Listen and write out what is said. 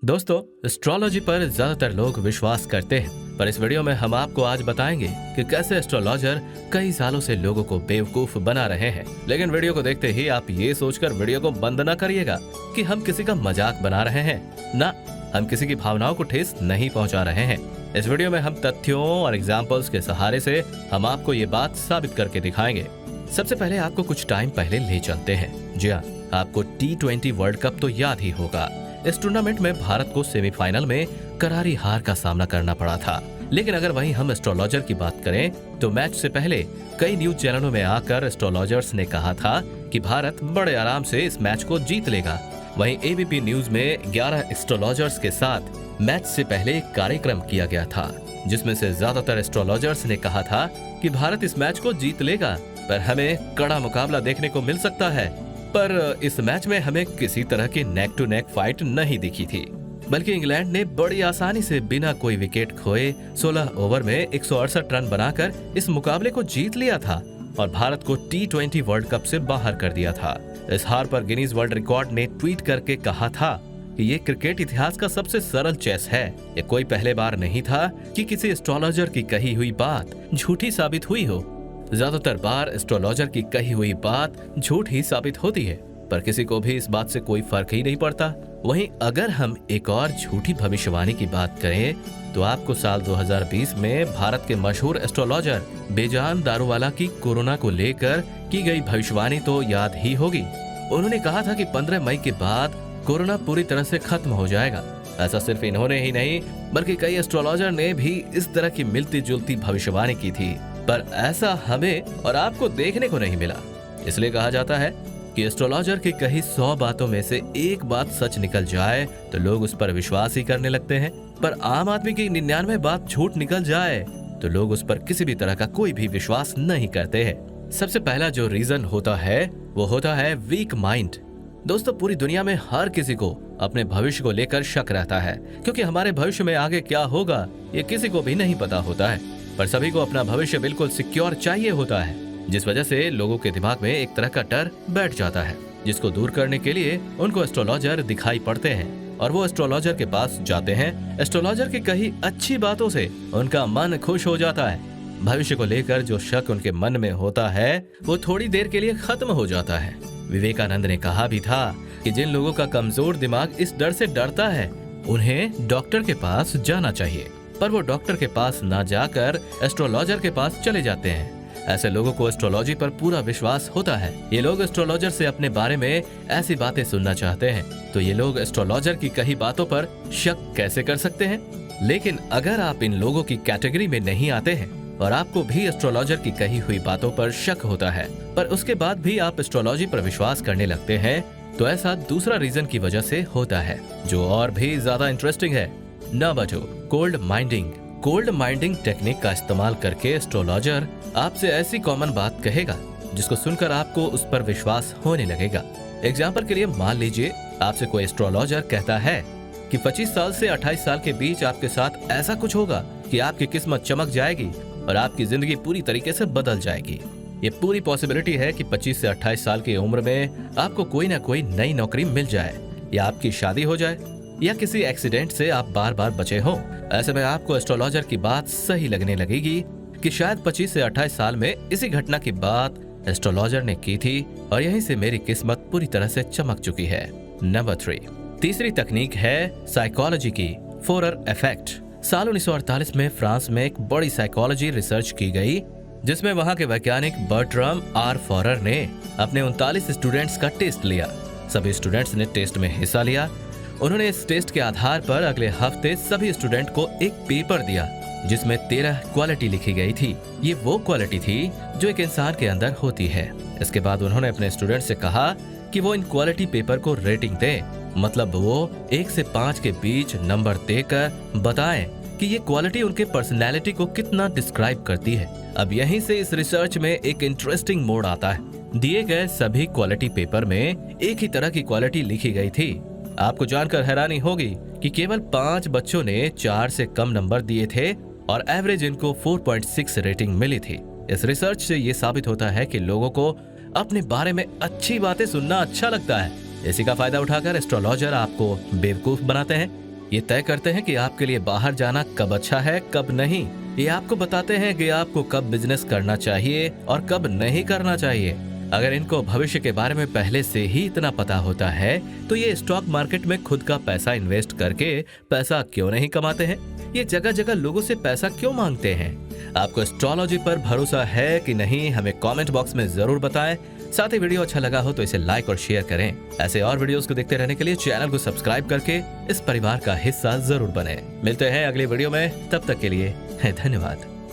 दोस्तों, एस्ट्रोलॉजी पर ज्यादातर लोग विश्वास करते हैं, पर इस वीडियो में हम आपको आज बताएंगे कि कैसे एस्ट्रोलॉजर कई सालों से लोगों को बेवकूफ बना रहे हैं। लेकिन वीडियो को देखते ही आप ये सोचकर वीडियो को बंद न करिएगा कि हम किसी का मजाक बना रहे हैं। ना, हम किसी की भावनाओं को ठेस नहीं पहुंचा रहे हैं। इस वीडियो में हम तथ्यों और एग्जाम्पल्स के सहारे से हम आपको ये बात साबित करके दिखाएंगे। सबसे पहले आपको कुछ टाइम पहले ले चलते हैं। जी हाँ, आपको T20 वर्ल्ड कप तो याद ही होगा। इस टूर्नामेंट में भारत को सेमीफाइनल में करारी हार का सामना करना पड़ा था। लेकिन अगर वहीं हम एस्ट्रोलॉजर की बात करें तो मैच से पहले कई न्यूज चैनलों में आकर एस्ट्रोलॉजर्स ने कहा था कि भारत बड़े आराम से इस मैच को जीत लेगा। वहीं ABP न्यूज में 11 एस्ट्रोलॉजर्स के साथ मैच से पहले एक कार्यक्रम किया गया था, जिसमें से ज्यादातर एस्ट्रोलॉजर्स ने कहा था कि भारत इस मैच को जीत लेगा, पर हमें कड़ा मुकाबला देखने को मिल सकता है। पर इस मैच में हमें किसी तरह की नेक टू नेक फाइट नहीं दिखी थी, बल्कि इंग्लैंड ने बड़ी आसानी से बिना कोई विकेट खोए 16 ओवर में 168 रन बनाकर इस मुकाबले को जीत लिया था और भारत को T20 वर्ल्ड कप से बाहर कर दिया था। इस हार पर गिनीज वर्ल्ड रिकॉर्ड ने ट्वीट करके कहा था कि ये क्रिकेट इतिहास का सबसे सरल चेस है। ये कोई पहले बार नहीं था कि किसी एस्ट्रोलॉजर की कही हुई बात झूठी साबित हुई हो। ज्यादातर बार एस्ट्रोलॉजर की कही हुई बात झूठ ही साबित होती है, पर किसी को भी इस बात से कोई फर्क ही नहीं पड़ता। वहीं अगर हम एक और झूठी भविष्यवाणी की बात करें तो आपको साल 2020 में भारत के मशहूर एस्ट्रोलॉजर बेजान दारूवाला की कोरोना को लेकर की गई भविष्यवाणी तो याद ही होगी। उन्होंने कहा था कि 15 मई के बाद कोरोना पूरी तरह से खत्म हो जाएगा। ऐसा सिर्फ इन्होंने ही नहीं, बल्कि कई एस्ट्रोलॉजर ने भी इस तरह की मिलती जुलती भविष्यवाणी की थी, पर ऐसा हमें और आपको देखने को नहीं मिला। इसलिए कहा जाता है कि एस्ट्रोलॉजर की कही 100 बातों में से एक बात सच निकल जाए तो लोग उस पर विश्वास ही करने लगते हैं, पर आम आदमी की 99 बात झूठ निकल जाए तो लोग उस पर किसी भी तरह का कोई भी विश्वास नहीं करते हैं। सबसे पहला जो रीजन होता है वो होता है वीक माइंड। दोस्तों, पूरी दुनिया में हर किसी को अपने भविष्य को लेकर शक रहता है, क्योंकि हमारे भविष्य में आगे क्या होगा ये किसी को भी नहीं पता होता है। पर सभी को अपना भविष्य बिल्कुल सिक्योर चाहिए होता है, जिस वजह से लोगों के दिमाग में एक तरह का डर बैठ जाता है, जिसको दूर करने के लिए उनको एस्ट्रोलॉजर दिखाई पड़ते हैं और वो एस्ट्रोलॉजर के पास जाते हैं। एस्ट्रोलॉजर की कही अच्छी बातों से उनका मन खुश हो जाता है। भविष्य को लेकर जो शक उनके मन में होता है वो थोड़ी देर के लिए खत्म हो जाता है। विवेकानंद ने कहा भी था कि जिन लोगों का कमजोर दिमाग इस डर से डरता है उन्हें डॉक्टर के पास जाना चाहिए, पर वो डॉक्टर के पास ना जाकर एस्ट्रोलॉजर के पास चले जाते हैं। ऐसे लोगों को एस्ट्रोलॉजी पर पूरा विश्वास होता है। ये लोग एस्ट्रोलॉजर से अपने बारे में ऐसी बातें सुनना चाहते हैं, तो ये लोग एस्ट्रोलॉजर की कही बातों पर शक कैसे कर सकते हैं? लेकिन अगर आप इन लोगों की कैटेगरी में नहीं आते हैं और आपको भी एस्ट्रोलॉजर की कही हुई बातों पर शक होता है, पर उसके बाद भी आप एस्ट्रोलॉजी पर विश्वास करने लगते हैं, तो ऐसा दूसरा रीजन की वजह से होता है, जो और भी ज्यादा इंटरेस्टिंग है। न बचो cold minding. Cold minding technique का इस्तेमाल करके एस्ट्रोलॉजर आपसे ऐसी कॉमन बात कहेगा जिसको सुनकर आपको उस पर विश्वास होने लगेगा। एग्जाम्पल के लिए मान लीजिए आपसे कोई एस्ट्रोलॉजर कहता है कि 25 साल से 28 साल के बीच आपके साथ ऐसा कुछ होगा कि आपकी किस्मत चमक जाएगी और आपकी जिंदगी पूरी तरीके से बदल जाएगी। ये पूरी पॉसिबिलिटी है कि 25 से 28 साल की उम्र में आपको कोई ना कोई नई नौकरी मिल जाए, या आपकी शादी हो जाए, या किसी एक्सीडेंट से आप बार बार बचे हो। ऐसे में आपको एस्ट्रोलॉजर की बात सही लगने लगेगी कि शायद 25 से 28 साल में इसी घटना की बात एस्ट्रोलॉजर ने की थी और यहीं से मेरी किस्मत पूरी तरह से चमक चुकी है। नंबर 3, तीसरी तकनीक है साइकोलॉजी की, फोरर इफेक्ट। साल 1948 में फ्रांस में एक बड़ी साइकोलॉजी रिसर्च की गई, जिसमें वहां के वैज्ञानिक बर्ट्राम आर फॉरर ने अपने 39 स्टूडेंट्स का टेस्ट लिया। सभी स्टूडेंट्स ने टेस्ट में हिस्सा लिया। उन्होंने इस टेस्ट के आधार पर अगले हफ्ते सभी स्टूडेंट को एक पेपर दिया जिसमें 13 क्वालिटी लिखी गई थी। ये वो क्वालिटी थी जो एक इंसान के अंदर होती है। इसके बाद उन्होंने अपने स्टूडेंट से कहा कि वो इन क्वालिटी पेपर को रेटिंग दें, मतलब वो 1 से 5 के बीच नंबर देकर बताएं कि ये क्वालिटी उनके पर्सनैलिटी को कितना डिस्क्राइब करती है। अब यहीं से इस रिसर्च में एक इंटरेस्टिंग मोड़ आता है। दिए गए सभी क्वालिटी पेपर में एक ही तरह की क्वालिटी लिखी गई थी। आपको जानकर हैरानी होगी कि केवल 5 बच्चों ने 4 से कम नंबर दिए थे और एवरेज इनको 4.6 रेटिंग मिली थी। इस रिसर्च से ये साबित होता है कि लोगों को अपने बारे में अच्छी बातें सुनना अच्छा लगता है। इसी का फायदा उठाकर एस्ट्रोलॉजर आपको बेवकूफ बनाते हैं ये तय करते हैं कि आपके लिए बाहर जाना कब अच्छा है, कब नहीं। ये आपको बताते हैं कि आपको कब बिजनेस करना चाहिए और कब नहीं करना चाहिए। अगर इनको भविष्य के बारे में पहले से ही इतना पता होता है तो ये स्टॉक मार्केट में खुद का पैसा इन्वेस्ट करके पैसा क्यों नहीं कमाते हैं? ये जगह जगह लोगों से पैसा क्यों मांगते हैं? आपको एस्ट्रोलॉजी पर भरोसा है कि नहीं, हमें कमेंट बॉक्स में जरूर बताएं। साथ ही वीडियो अच्छा लगा हो तो इसे लाइक और शेयर करें। ऐसे और वीडियोस को देखते रहने के लिए चैनल को सब्सक्राइब करके इस परिवार का हिस्सा जरूर बने। मिलते हैं अगली वीडियो में, तब तक के लिए धन्यवाद।